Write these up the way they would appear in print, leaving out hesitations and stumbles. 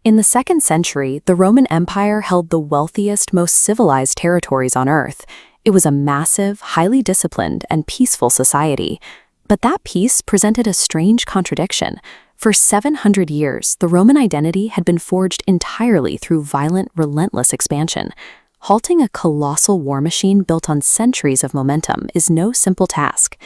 In the 2nd century, the Roman Empire held the wealthiest, most civilized territories on Earth. It was a massive, highly disciplined, and peaceful society. But that peace presented a strange contradiction. For 700 years, the Roman identity had been forged entirely through violent, relentless expansion. Halting a colossal war machine built on centuries of momentum is no simple task.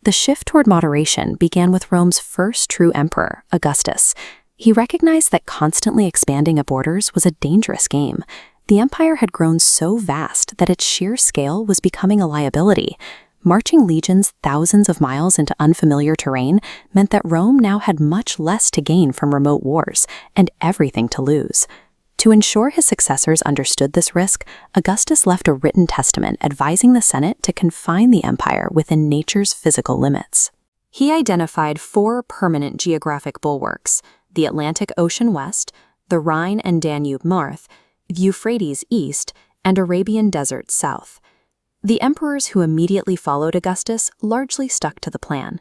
The shift toward moderation began with Rome's first true emperor, Augustus. He recognized that constantly expanding its borders was a dangerous game. The empire had grown so vast that its sheer scale was becoming a liability. Marching legions thousands of miles into unfamiliar terrain meant that Rome now had much less to gain from remote wars and everything to lose. To ensure his successors understood this risk, Augustus left a written testament advising the Senate to confine the empire within nature's physical limits. He identified 4 permanent geographic bulwarks: the Atlantic Ocean west, the Rhine and Danube north, the Euphrates east, and Arabian Desert south. The emperors who immediately followed Augustus largely stuck to the plan.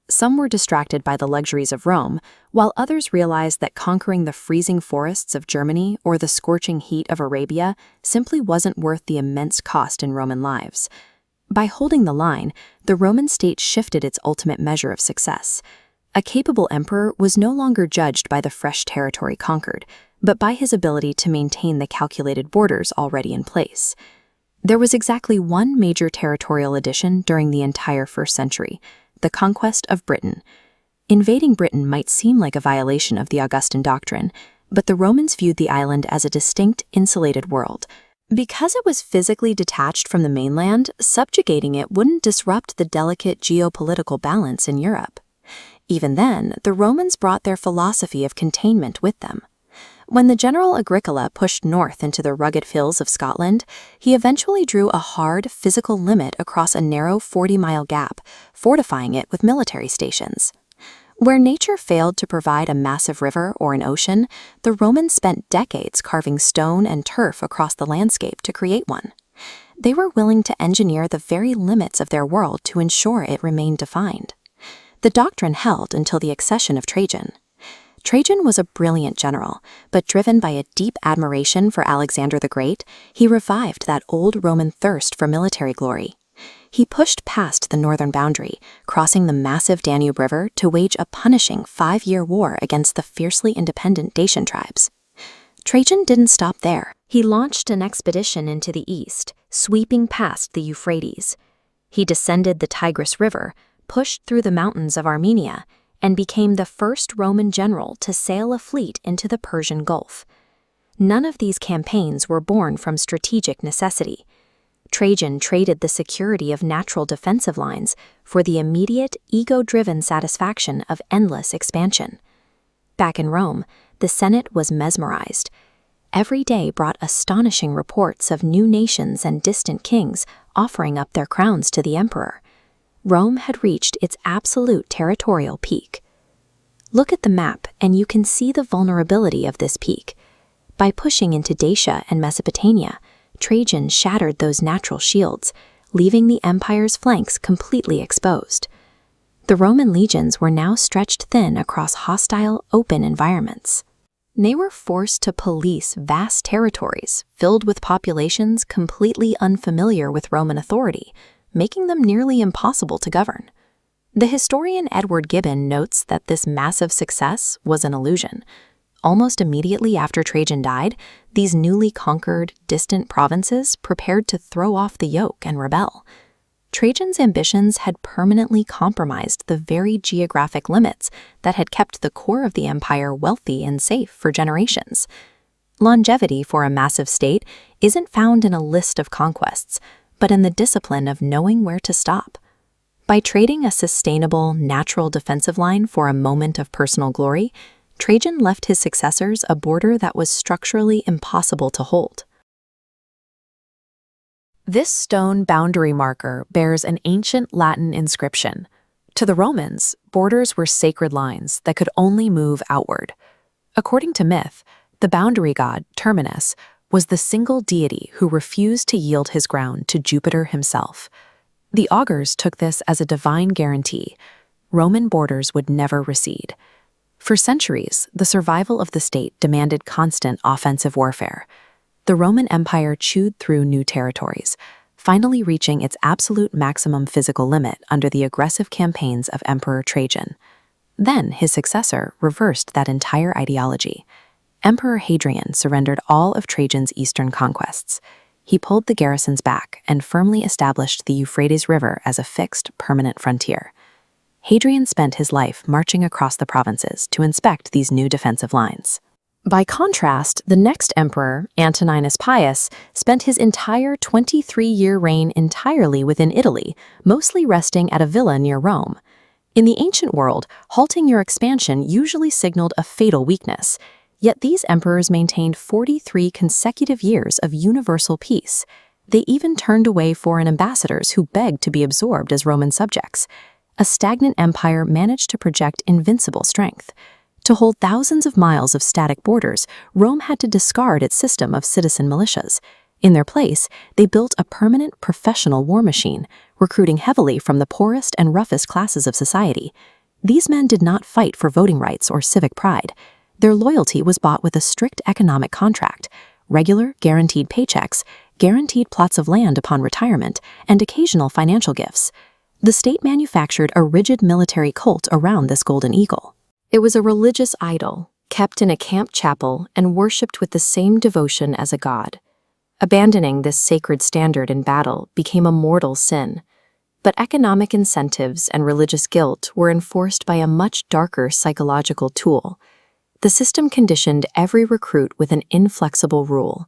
Some were distracted by the luxuries of Rome, while others realized that conquering the freezing forests of Germany or the scorching heat of Arabia simply wasn't worth the immense cost in Roman lives. By holding the line, the Roman state shifted its ultimate measure of success. A capable emperor was no longer judged by the fresh territory conquered, but by his ability to maintain the calculated borders already in place. There was exactly one major territorial addition during the entire 1st century: the conquest of Britain. Invading Britain might seem like a violation of the Augustan doctrine, but the Romans viewed the island as a distinct, insulated world. Because it was physically detached from the mainland, subjugating it wouldn't disrupt the delicate geopolitical balance in Europe. Even then, the Romans brought their philosophy of containment with them. When the general Agricola pushed north into the rugged hills of Scotland, he eventually drew a hard, physical limit across a narrow 40-mile gap, fortifying it with military stations. Where nature failed to provide a massive river or an ocean, the Romans spent decades carving stone and turf across the landscape to create one. They were willing to engineer the very limits of their world to ensure it remained defined. The doctrine held until the accession of Trajan. Trajan was a brilliant general, but driven by a deep admiration for Alexander the Great, he revived that old Roman thirst for military glory. He pushed past the northern boundary, crossing the massive Danube River to wage a punishing 5-year war against the fiercely independent Dacian tribes. Trajan didn't stop there. He launched an expedition into the east, sweeping past the Euphrates. He descended the Tigris River, pushed through the mountains of Armenia, and became the first Roman general to sail a fleet into the Persian Gulf. None of these campaigns were born from strategic necessity. Trajan traded the security of natural defensive lines for the immediate, ego-driven satisfaction of endless expansion. Back in Rome, the Senate was mesmerized. Every day brought astonishing reports of new nations and distant kings offering up their crowns to the emperor. Rome had reached its absolute territorial peak. Look at the map and you can see the vulnerability of this peak. By pushing into Dacia and Mesopotamia, Trajan shattered those natural shields, leaving the empire's flanks completely exposed. The Roman legions were now stretched thin across hostile, open environments. They were forced to police vast territories filled with populations completely unfamiliar with Roman authority, making them nearly impossible to govern. The historian Edward Gibbon notes that this massive success was an illusion. Almost immediately after Trajan died, these newly conquered, distant provinces prepared to throw off the yoke and rebel. Trajan's ambitions had permanently compromised the very geographic limits that had kept the core of the empire wealthy and safe for generations. Longevity for a massive state isn't found in a list of conquests, but in the discipline of knowing where to stop. By trading a sustainable, natural defensive line for a moment of personal glory, Trajan left his successors a border that was structurally impossible to hold. This stone boundary marker bears an ancient Latin inscription. To the Romans, borders were sacred lines that could only move outward. According to myth, the boundary god, Terminus, was the single deity who refused to yield his ground to Jupiter himself. The augurs took this as a divine guarantee. Roman borders would never recede. For centuries, the survival of the state demanded constant offensive warfare. The Roman Empire chewed through new territories, finally reaching its absolute maximum physical limit under the aggressive campaigns of Emperor Trajan. Then his successor reversed that entire ideology. Emperor Hadrian surrendered all of Trajan's eastern conquests. He pulled the garrisons back and firmly established the Euphrates River as a fixed, permanent frontier. Hadrian spent his life marching across the provinces to inspect these new defensive lines. By contrast, the next emperor, Antoninus Pius, spent his entire 23-year reign entirely within Italy, mostly resting at a villa near Rome. In the ancient world, halting your expansion usually signaled a fatal weakness. Yet these emperors maintained 43 consecutive years of universal peace. They even turned away foreign ambassadors who begged to be absorbed as Roman subjects. A stagnant empire managed to project invincible strength. To hold thousands of miles of static borders, Rome had to discard its system of citizen militias. In their place, they built a permanent professional war machine, recruiting heavily from the poorest and roughest classes of society. These men did not fight for voting rights or civic pride. Their loyalty was bought with a strict economic contract, regular, guaranteed paychecks, guaranteed plots of land upon retirement, and occasional financial gifts. The state manufactured a rigid military cult around this golden eagle. It was a religious idol, kept in a camp chapel and worshipped with the same devotion as a god. Abandoning this sacred standard in battle became a mortal sin. But economic incentives and religious guilt were enforced by a much darker psychological tool. The system conditioned every recruit with an inflexible rule.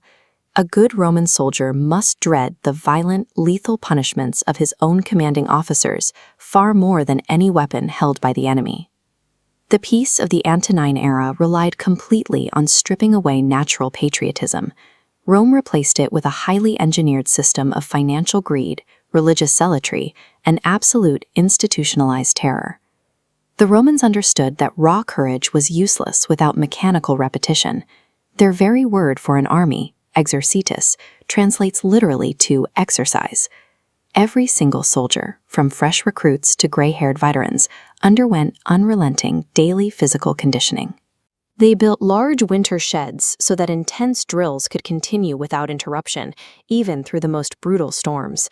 A good Roman soldier must dread the violent, lethal punishments of his own commanding officers far more than any weapon held by the enemy. The peace of the Antonine era relied completely on stripping away natural patriotism. Rome replaced it with a highly engineered system of financial greed, religious zealotry, and absolute institutionalized terror. The Romans understood that raw courage was useless without mechanical repetition. Their very word for an army, exercitus, translates literally to exercise. Every single soldier, from fresh recruits to gray-haired veterans, underwent unrelenting daily physical conditioning. They built large winter sheds so that intense drills could continue without interruption, even through the most brutal storms.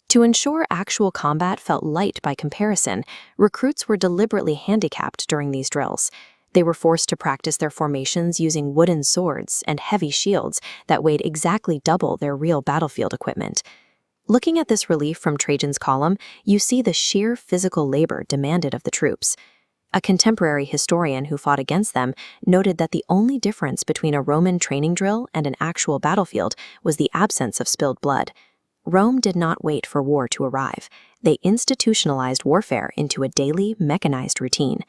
To ensure actual combat felt light by comparison, recruits were deliberately handicapped during these drills. They were forced to practice their formations using wooden swords and heavy shields that weighed exactly double their real battlefield equipment. Looking at this relief from Trajan's column, you see the sheer physical labor demanded of the troops. A contemporary historian who fought against them noted that the only difference between a Roman training drill and an actual battlefield was the absence of spilled blood. Rome did not wait for war to arrive. They institutionalized warfare into a daily, mechanized routine.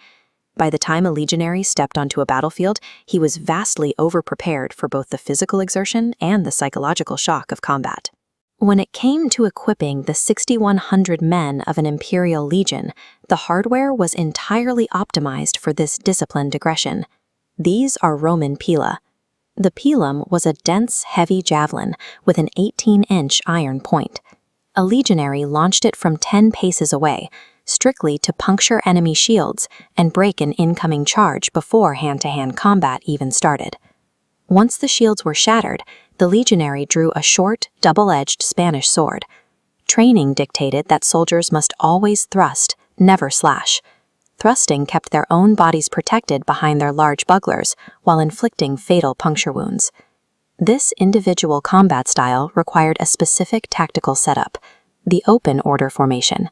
By the time a legionary stepped onto a battlefield, he was vastly over-prepared for both the physical exertion and the psychological shock of combat. When it came to equipping the 6,100 men of an imperial legion, the hardware was entirely optimized for this disciplined aggression. These are Roman pila. The pilum was a dense, heavy javelin with an 18-inch iron point. A legionary launched it from 10 paces away, strictly to puncture enemy shields and break an incoming charge before hand-to-hand combat even started. Once the shields were shattered, the legionary drew a short, double-edged Spanish sword. Training dictated that soldiers must always thrust, never slash. Thrusting kept their own bodies protected behind their large bucklers while inflicting fatal puncture wounds. This individual combat style required a specific tactical setup, the open order formation.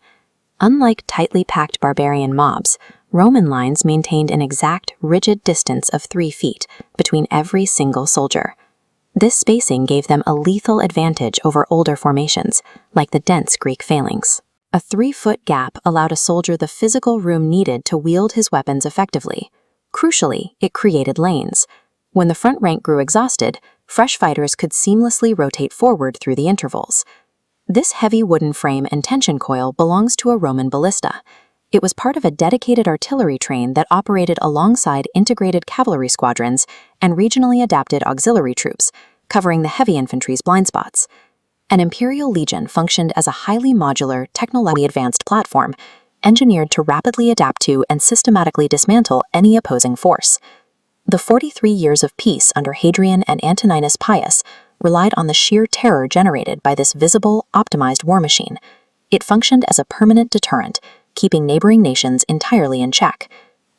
Unlike tightly packed barbarian mobs, Roman lines maintained an exact, rigid distance of 3 feet between every single soldier. This spacing gave them a lethal advantage over older formations, like the dense Greek phalanx. A 3-foot gap allowed a soldier the physical room needed to wield his weapons effectively. Crucially, it created lanes. When the front rank grew exhausted, fresh fighters could seamlessly rotate forward through the intervals. This heavy wooden frame and tension coil belongs to a Roman ballista. It was part of a dedicated artillery train that operated alongside integrated cavalry squadrons and regionally adapted auxiliary troops, covering the heavy infantry's blind spots. An imperial legion functioned as a highly modular, technologically advanced platform. engineered to rapidly adapt to and systematically dismantle any opposing force. The 43 years of peace under Hadrian and Antoninus Pius relied on the sheer terror generated by this visible, optimized war machine. It functioned as a permanent deterrent, keeping neighboring nations entirely in check.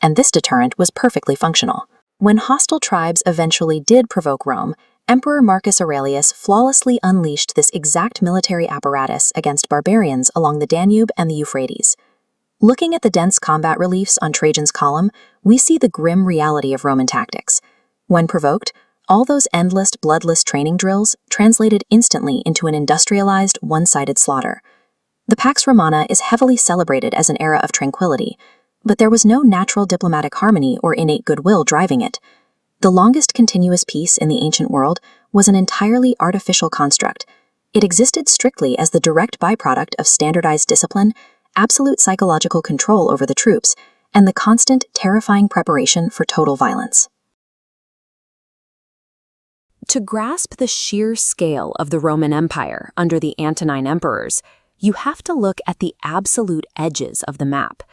And this deterrent was perfectly functional. When hostile tribes eventually did provoke Rome, Emperor Marcus Aurelius flawlessly unleashed this exact military apparatus against barbarians along the Danube and the Euphrates. Looking at the dense combat reliefs on Trajan's column, we see the grim reality of Roman tactics. When provoked, all those endless, bloodless training drills translated instantly into an industrialized, one-sided slaughter. The Pax Romana is heavily celebrated as an era of tranquility, but there was no natural diplomatic harmony or innate goodwill driving it. The longest continuous peace in the ancient world was an entirely artificial construct. It existed strictly as the direct byproduct of standardized discipline, absolute psychological control over the troops, and the constant, terrifying preparation for total violence. To grasp the sheer scale of the Roman Empire under the Antonine emperors, you have to look at the absolute edges of the map.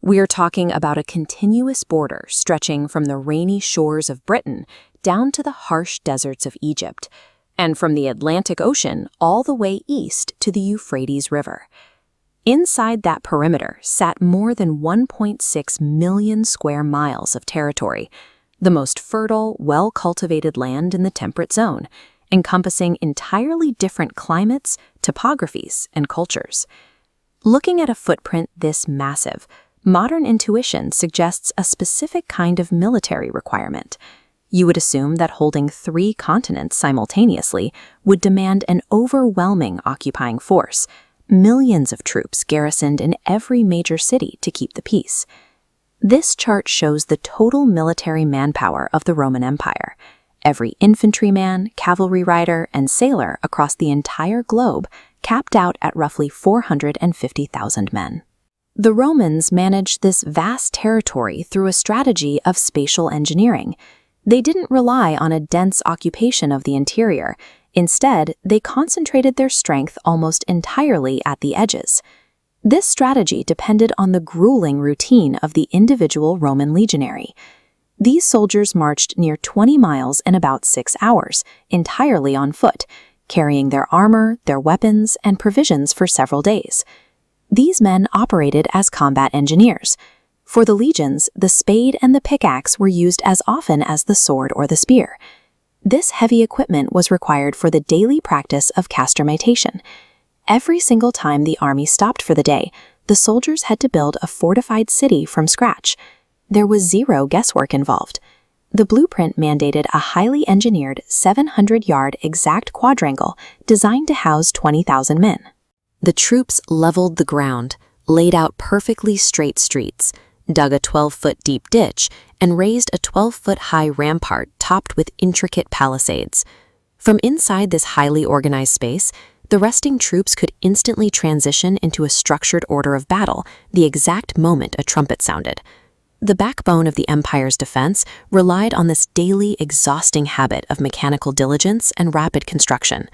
We're talking about a continuous border stretching from the rainy shores of Britain down to the harsh deserts of Egypt, and from the Atlantic Ocean all the way east to the Euphrates River. Inside that perimeter sat more than 1.6 million square miles of territory, the most fertile, well-cultivated land in the temperate zone, encompassing entirely different climates, topographies, and cultures. Looking at a footprint this massive, modern intuition suggests a specific kind of military requirement. You would assume that holding 3 continents simultaneously would demand an overwhelming occupying force, millions of troops garrisoned in every major city to keep the peace. This chart shows the total military manpower of the Roman Empire. Every infantryman, cavalry rider, and sailor across the entire globe capped out at roughly 450,000 men. The Romans managed this vast territory through a strategy of spatial engineering. They didn't rely on a dense occupation of the interior. Instead, they concentrated their strength almost entirely at the edges. This strategy depended on the grueling routine of the individual Roman legionary. These soldiers marched near 20 miles in about 6 hours, entirely on foot, carrying their armor, their weapons, and provisions for several days. These men operated as combat engineers. For the legions, the spade and the pickaxe were used as often as the sword or the spear. This heavy equipment was required for the daily practice of castrametation. Every single time the army stopped for the day, the soldiers had to build a fortified city from scratch. There was zero guesswork involved. The blueprint mandated a highly engineered 700-yard exact quadrangle designed to house 20,000 men. The troops leveled the ground, laid out perfectly straight streets, dug a 12-foot deep ditch, and raised a 12-foot-high rampart topped with intricate palisades. From inside this highly organized space, the resting troops could instantly transition into a structured order of battle the exact moment a trumpet sounded. The backbone of the empire's defense relied on this daily, exhausting habit of mechanical diligence and rapid construction.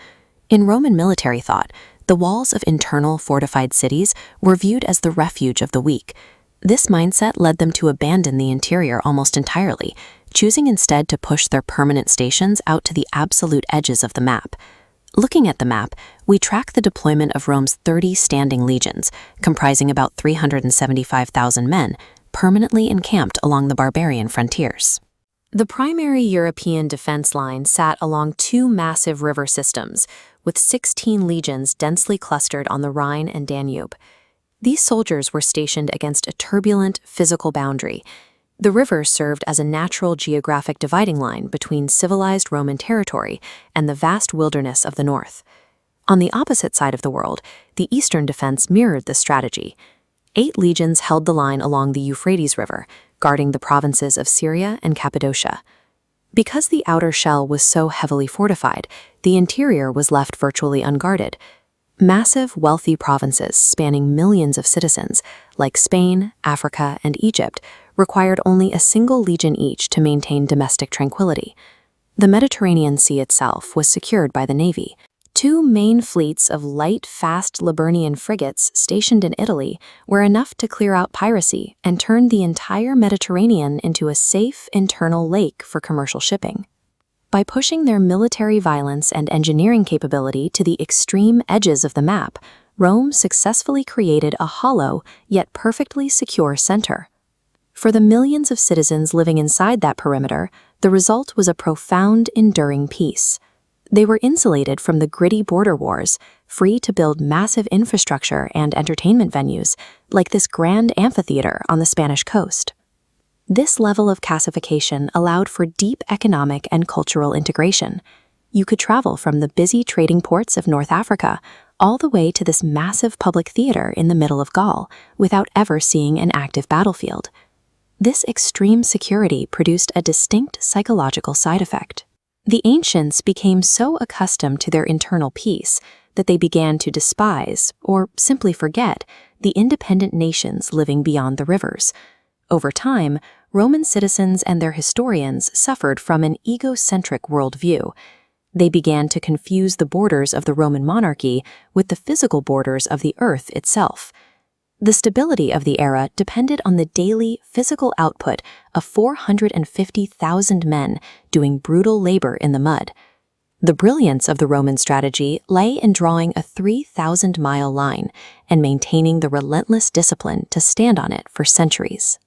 In Roman military thought, the walls of internal fortified cities were viewed as the refuge of the weak. This mindset led them to abandon the interior almost entirely, choosing instead to push their permanent stations out to the absolute edges of the map. Looking at the map, we track the deployment of Rome's 30 standing legions, comprising about 375,000 men, permanently encamped along the barbarian frontiers. The primary European defense line sat along 2 massive river systems, with 16 legions densely clustered on the Rhine and Danube. These soldiers were stationed against a turbulent physical boundary. The river served as a natural geographic dividing line between civilized Roman territory and the vast wilderness of the north. On the opposite side of the world, the eastern defense mirrored the strategy. 8 legions held the line along the Euphrates River, guarding the provinces of Syria and Cappadocia. Because the outer shell was so heavily fortified, the interior was left virtually unguarded. Massive, wealthy provinces spanning millions of citizens, like Spain, Africa, and Egypt, required only a single legion each to maintain domestic tranquility. The Mediterranean Sea itself was secured by the navy. Two main fleets of light, fast Liburnian frigates stationed in Italy were enough to clear out piracy and turn the entire Mediterranean into a safe internal lake for commercial shipping. By pushing their military violence and engineering capability to the extreme edges of the map, Rome successfully created a hollow yet perfectly secure center. For the millions of citizens living inside that perimeter, the result was a profound, enduring peace. They were insulated from the gritty border wars, free to build massive infrastructure and entertainment venues, like this grand amphitheater on the Spanish coast. This level of casification allowed for deep economic and cultural integration. You could travel from the busy trading ports of North Africa all the way to this massive public theater in the middle of Gaul without ever seeing an active battlefield. This extreme security produced a distinct psychological side effect. The ancients became so accustomed to their internal peace that they began to despise, or simply forget, the independent nations living beyond the rivers. Over time, Roman citizens and their historians suffered from an egocentric worldview. They began to confuse the borders of the Roman monarchy with the physical borders of the earth itself. The stability of the era depended on the daily physical output of 450,000 men doing brutal labor in the mud. The brilliance of the Roman strategy lay in drawing a 3,000-mile line and maintaining the relentless discipline to stand on it for centuries.